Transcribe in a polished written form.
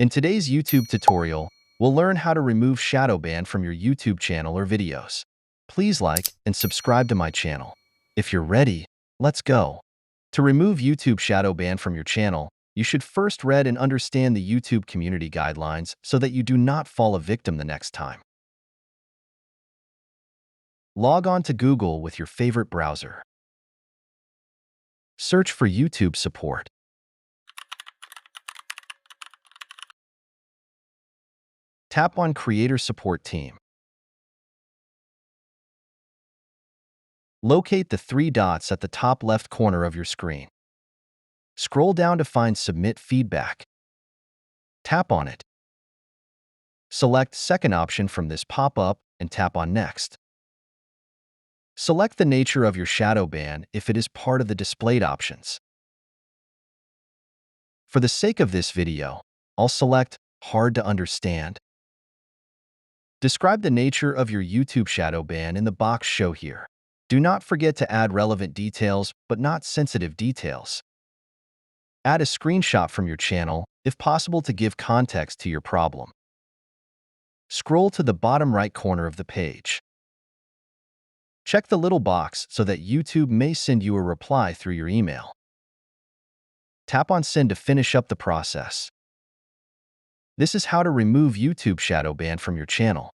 In today's YouTube tutorial, we'll learn how to remove shadow ban from your YouTube channel or videos. Please like and subscribe to my channel. If you're ready, let's go. To remove YouTube shadow ban from your channel, you should first read and understand the YouTube community guidelines so that you do not fall a victim the next time. Log on to Google with your favorite browser. Search for YouTube support. Tap on Creator Support Team. Locate the three dots at the top left corner of your screen. Scroll down to find Submit Feedback. Tap on it. Select second option from this pop-up and tap on Next. Select the nature of your shadow ban if it is part of the displayed options. For the sake of this video, I'll select Hard to Understand. Describe the nature of your YouTube shadow ban in the box shown here. Do not forget to add relevant details, but not sensitive details. Add a screenshot from your channel, if possible, to give context to your problem. Scroll to the bottom right corner of the page. Check the little box so that YouTube may send you a reply through your email. Tap on Send to finish up the process. This is how to remove YouTube shadow ban from your channel.